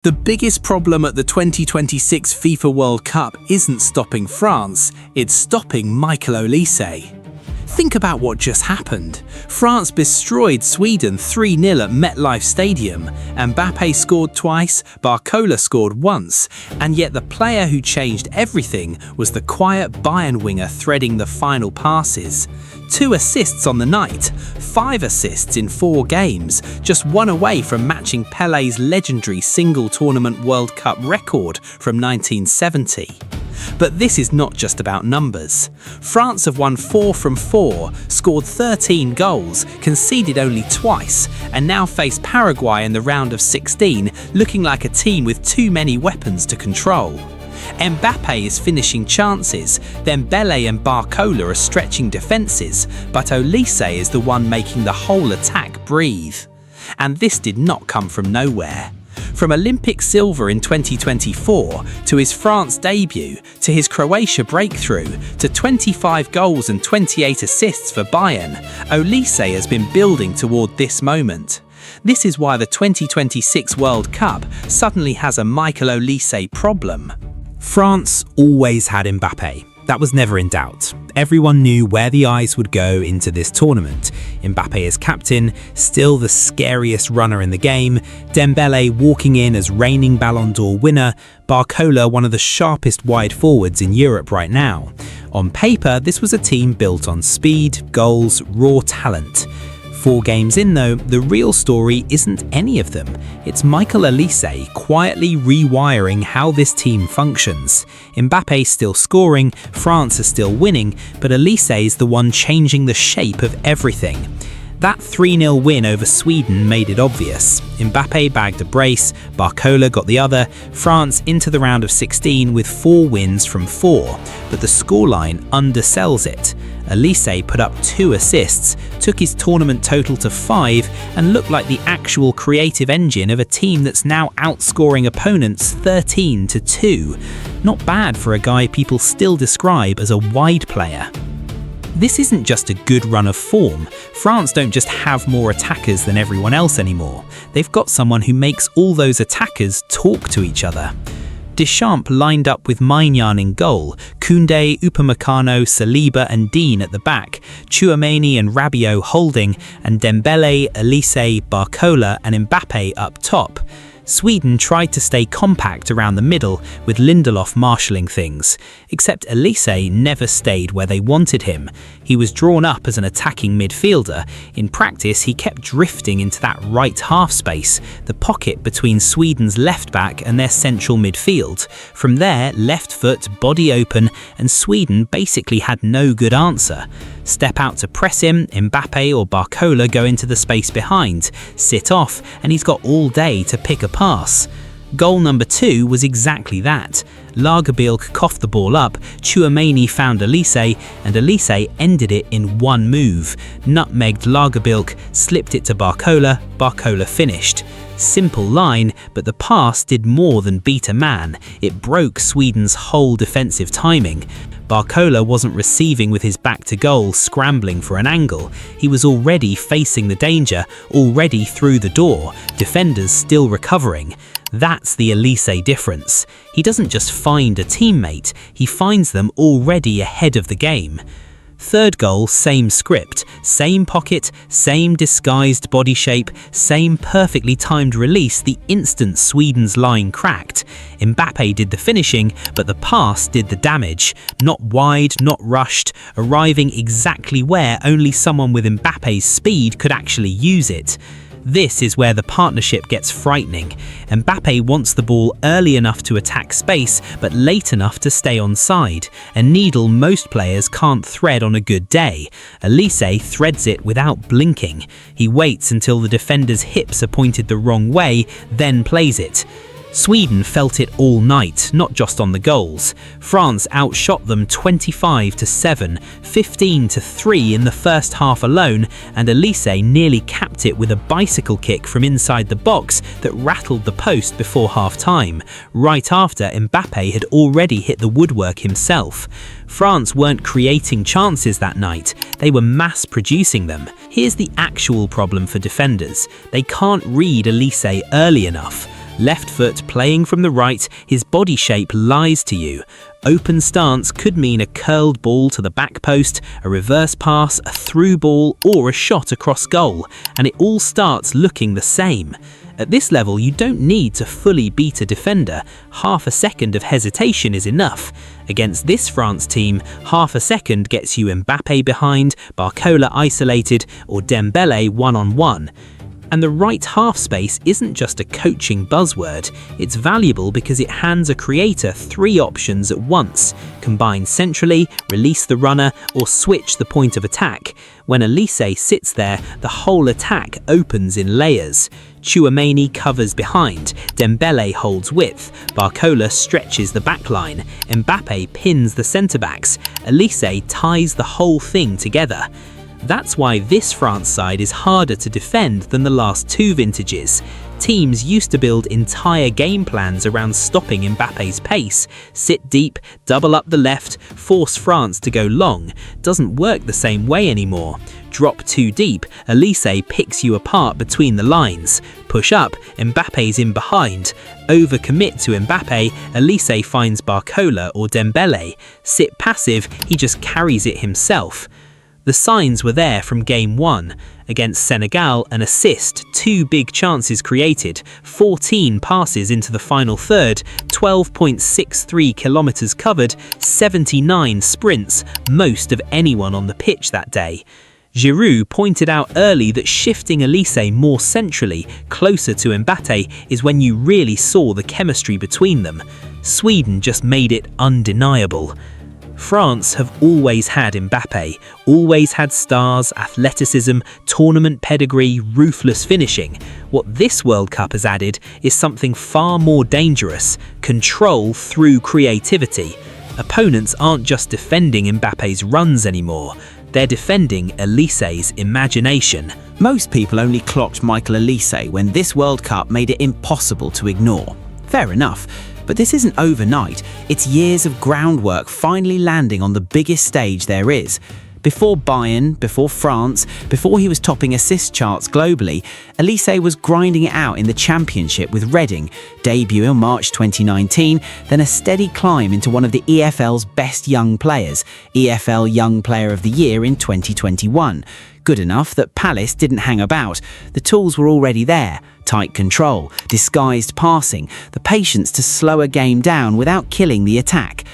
The biggest problem at the 2026 FIFA World Cup isn't stopping France, it's stopping Michael Olise. Think about what just happened. France destroyed Sweden 3-0 at MetLife Stadium. Mbappe scored twice, Barcola scored once, and yet the player who changed everything was the quiet Bayern winger threading the final passes. 2 assists on the night, 5 assists in 4 games, just one away from matching Pelé's legendary single-tournament World Cup record from 1970. But this is not just about numbers. France have won 4 from 4, scored 13 goals, conceded only twice, and now face Paraguay in the round of 16, looking like a team with too many weapons to control. Mbappe is finishing chances, Dembélé and Barcola are stretching defences, but Olise is the one making the whole attack breathe. And this did not come from nowhere. From Olympic silver in 2024, to his France debut, to his Croatia breakthrough, to 25 goals and 28 assists for Bayern, Olise has been building toward this moment. This is why the 2026 World Cup suddenly has a Michael Olise problem. France always had Mbappe. That was never in doubt. Everyone knew where the eyes would go into this tournament. Mbappe as captain, still the scariest runner in the game, Dembélé walking in as reigning Ballon d'Or winner, Barcola one of the sharpest wide forwards in Europe right now. On paper, this was a team built on speed, goals, raw talent. 4 games in though, the real story isn't any of them. It's Michael Olise quietly rewiring how this team functions. Mbappe's still scoring, France is still winning, but Olise is the one changing the shape of everything. That 3-0 win over Sweden made it obvious. Mbappe bagged a brace, Barcola got the other, France into the round of 16 with 4 wins from 4, but the scoreline undersells it. Olise put up 2 assists, took his tournament total to 5, and looked like the actual creative engine of a team that's now outscoring opponents 13-2. Not bad for a guy people still describe as a wide player. This isn't just a good run of form. France don't just have more attackers than everyone else anymore. They've got someone who makes all those attackers talk to each other. Deschamps lined up with Maignan in goal, Koundé, Upamecano, Saliba and Dean at the back, Tchouaméni and Rabiot holding, and Dembélé, Olise, Barcola and Mbappe up top. Sweden tried to stay compact around the middle, with Lindelof marshalling things, except Olise never stayed where they wanted him. He was drawn up as an attacking midfielder. In practice, he kept drifting into that right half space, the pocket between Sweden's left back and their central midfield. From there, left foot, body open, and Sweden basically had no good answer. Step out to press him, Mbappe or Barcola go into the space behind, sit off, and he's got all day to pick a pass. Goal number 2 was exactly that. Lagerbielke coughed the ball up, Tchouaméni found Olise, and Olise ended it in one move. Nutmegged Lagerbielke, slipped it to Barcola, Barcola finished. Simple line, but the pass did more than beat a man. It broke Sweden's whole defensive timing. Barcola wasn't receiving with his back to goal, scrambling for an angle. He was already facing the danger, already through the door, defenders still recovering. That's the Olise difference. He doesn't just find a teammate, he finds them already ahead of the game. Third goal, same script, same pocket, same disguised body shape, same perfectly timed release the instant Sweden's line cracked. Mbappe did the finishing, but the pass did the damage. Not wide, not rushed, arriving exactly where only someone with Mbappe's speed could actually use it. This is where the partnership gets frightening. Mbappe wants the ball early enough to attack space, but late enough to stay onside, a needle most players can't thread on a good day. Olise threads it without blinking. He waits until the defender's hips are pointed the wrong way, then plays it. Sweden felt it all night, not just on the goals. France outshot them 25-7, 15-3 in the first half alone, and Olise nearly capped it with a bicycle kick from inside the box that rattled the post before half-time, right after Mbappe had already hit the woodwork himself. France weren't creating chances that night, they were mass-producing them. Here's the actual problem for defenders. They can't read Olise early enough. Left foot playing from the right, his body shape lies to you. Open stance could mean a curled ball to the back post, a reverse pass, a through ball, or a shot across goal, and it all starts looking the same. At this level, you don't need to fully beat a defender. Half a second of hesitation is enough. Against this France team, half a second gets you Mbappe behind, Barcola isolated, or Dembele one-on-one. And the right half space isn't just a coaching buzzword. It's valuable because it hands a creator 3 options at once: combine centrally, release the runner, or switch the point of attack. When Olise sits there, the whole attack opens in layers. Tchouaméni covers behind, Dembele holds width, Barcola stretches the backline, Mbappe pins the centre-backs, Olise ties the whole thing together. That's why this France side is harder to defend than the last 2 vintages. Teams used to build entire game plans around stopping Mbappe's pace. Sit deep, double up the left, force France to go long. Doesn't work the same way anymore. Drop too deep, Olise picks you apart between the lines. Push up, Mbappe's in behind. Overcommit to Mbappe, Olise finds Barcola or Dembele. Sit passive, he just carries it himself. The signs were there from game 1. Against Senegal, an assist, 2 big chances created, 14 passes into the final third, 12.63 kilometers covered, 79 sprints, most of anyone on the pitch that day. Giroud pointed out early that shifting Olise more centrally, closer to Mbappe, is when you really saw the chemistry between them. Sweden just made it undeniable. France have always had Mbappe, always had stars, athleticism, tournament pedigree, ruthless finishing. What this World Cup has added is something far more dangerous: control through creativity. Opponents aren't just defending Mbappe's runs anymore, they're defending Olise's imagination. Most people only clocked Michael Olise when this World Cup made it impossible to ignore. Fair enough. But this isn't overnight, it's years of groundwork finally landing on the biggest stage there is. Before Bayern, before France, before he was topping assist charts globally, Olise was grinding it out in the Championship with Reading, debut in March 2019, then a steady climb into one of the EFL's best young players, EFL Young Player of the Year in 2021. Good enough that Palace didn't hang about. The tools were already there: tight control, disguised passing, the patience to slow a game down without killing the attack.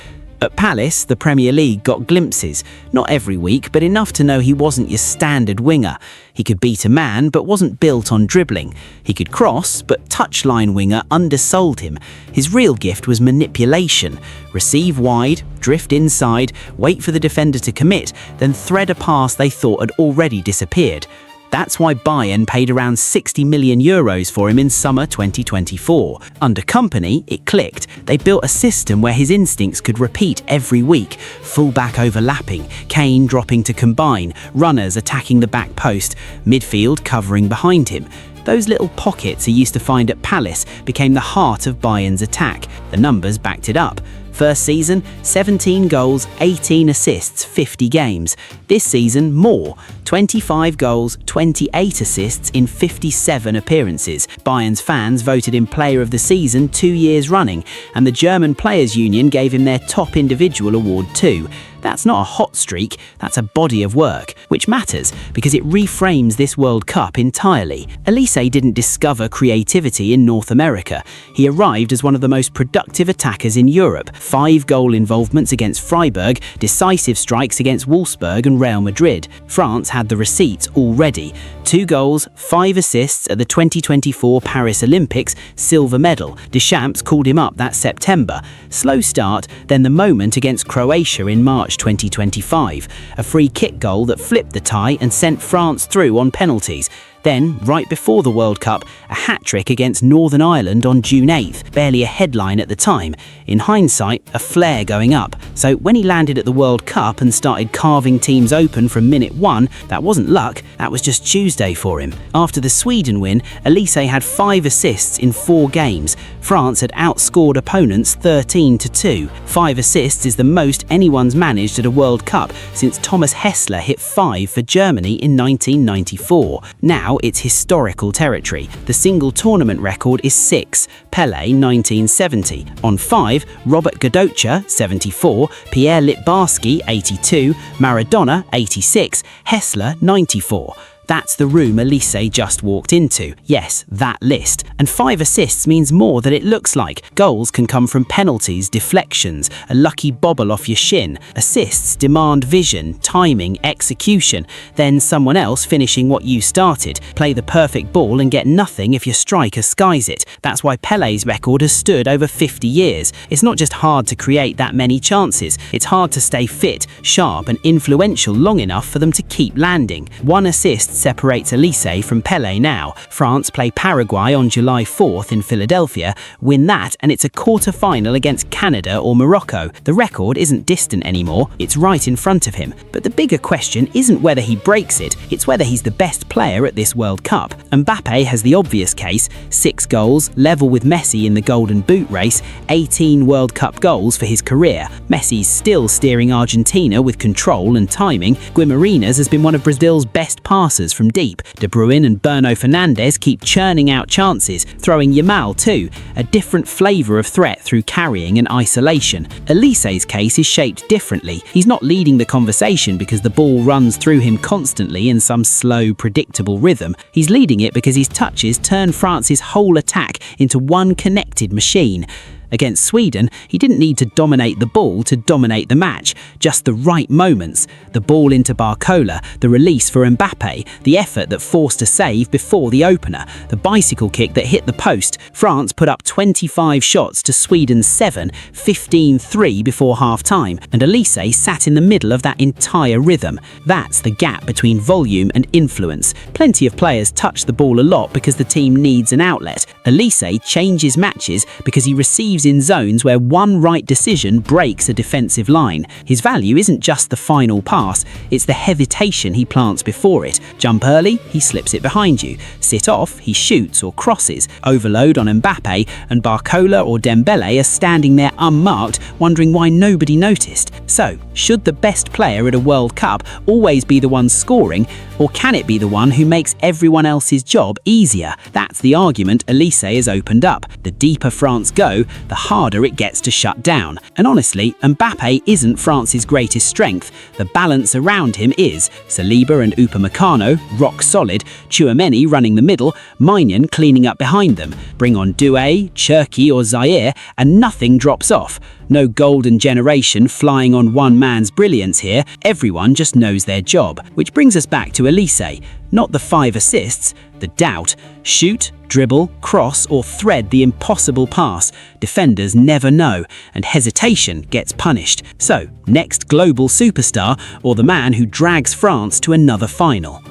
At Palace, the Premier League got glimpses, not every week, but enough to know he wasn't your standard winger. He could beat a man, but wasn't built on dribbling. He could cross, but touchline winger undersold him. His real gift was manipulation. Receive wide, drift inside, wait for the defender to commit, then thread a pass they thought had already disappeared. That's why Bayern paid around €60 million for him in summer 2024. Under Company, it clicked. They built a system where his instincts could repeat every week. Full-back overlapping, Kane dropping to combine, runners attacking the back post, midfield covering behind him. Those little pockets he used to find at Palace became the heart of Bayern's attack. The numbers backed it up. First season, 17 goals, 18 assists, 50 games. This season, more. 25 goals, 28 assists in 57 appearances. Bayern's fans voted him Player of the Season 2 years running, and the German Players' Union gave him their top individual award too. That's not a hot streak, that's a body of work, which matters because it reframes this World Cup entirely. Olise didn't discover creativity in North America. He arrived as one of the most productive attackers in Europe. 5 goal involvements against Freiburg, decisive strikes against Wolfsburg and Real Madrid. France had the receipts already. 2 goals, 5 assists at the 2024 Paris Olympics, silver medal. Deschamps called him up that September. Slow start, then the moment against Croatia in March 2025. A free kick goal that flipped the tie and sent France through on penalties. Then, right before the World Cup, a hat-trick against Northern Ireland on June 8th, barely a headline at the time. In hindsight, a flare going up. So when he landed at the World Cup and started carving teams open from minute 1, that wasn't luck, that was just Tuesday for him. After the Sweden win, Olise had 5 assists in 4 games. France had outscored opponents 13-2. 5 assists is the most anyone's managed at a World Cup since Thomas Hessler hit 5 for Germany in 1994. Now, now it's historical territory. The single tournament record is 6, Pelé 1970. On 5, Robert Godocha 74, Pierre Litbarski 82, Maradona 86, Hessler 94. That's the room Olise just walked into. Yes, that list. And 5 assists means more than it looks like. Goals can come from penalties, deflections, a lucky bobble off your shin. Assists demand vision, timing, execution, then someone else finishing what you started. Play the perfect ball and get nothing if your striker skies it. That's why Pelé's record has stood over 50 years. It's not just hard to create that many chances. It's hard to stay fit, sharp and influential long enough for them to keep landing. 1 assist separates Olise from Pelé now. France play Paraguay on July 4th in Philadelphia, win that and it's a quarter-final against Canada or Morocco. The record isn't distant anymore, it's right in front of him. But the bigger question isn't whether he breaks it, it's whether he's the best player at this World Cup. Mbappe has the obvious case, 6 goals, level with Messi in the Golden Boot race, 18 World Cup goals for his career. Messi's still steering Argentina with control and timing. Guimarães has been one of Brazil's best passers from deep. De Bruyne and Bruno Fernandes keep churning out chances, throwing Yamal too, a different flavour of threat through carrying and isolation. Olise's case is shaped differently. He's not leading the conversation because the ball runs through him constantly in some slow, predictable rhythm. He's leading it because his touches turn France's whole attack into one connected machine. Against Sweden, he didn't need to dominate the ball to dominate the match, just the right moments. The ball into Barcola, the release for Mbappe, the effort that forced a save before the opener, the bicycle kick that hit the post. France put up 25 shots to Sweden's 7, 15-3 before half-time, and Olise sat in the middle of that entire rhythm. That's the gap between volume and influence. Plenty of players touch the ball a lot because the team needs an outlet. Olise changes matches because he receives in zones where one right decision breaks a defensive line. His value isn't just the final pass, it's the hesitation he plants before it. Jump early, he slips it behind you. Sit off, he shoots or crosses. Overload on Mbappe, and Barcola or Dembele are standing there unmarked, wondering why nobody noticed. So, should the best player at a World Cup always be the one scoring, or can it be the one who makes everyone else's job easier? That's the argument Olise has opened up. The deeper France go, the harder it gets to shut down. And honestly, Mbappe isn't France's greatest strength. The balance around him is. Saliba and Upamecano, rock solid, Tchouaméni running the middle, Maignan cleaning up behind them. Bring on Doué, Cherki or Zaire, and nothing drops off. No golden generation flying on one man's brilliance here, everyone just knows their job. Which brings us back to Olise, not the 5 assists, the doubt. Shoot, dribble, cross or thread the impossible pass. Defenders never know, and hesitation gets punished. So, next global superstar or the man who drags France to another final?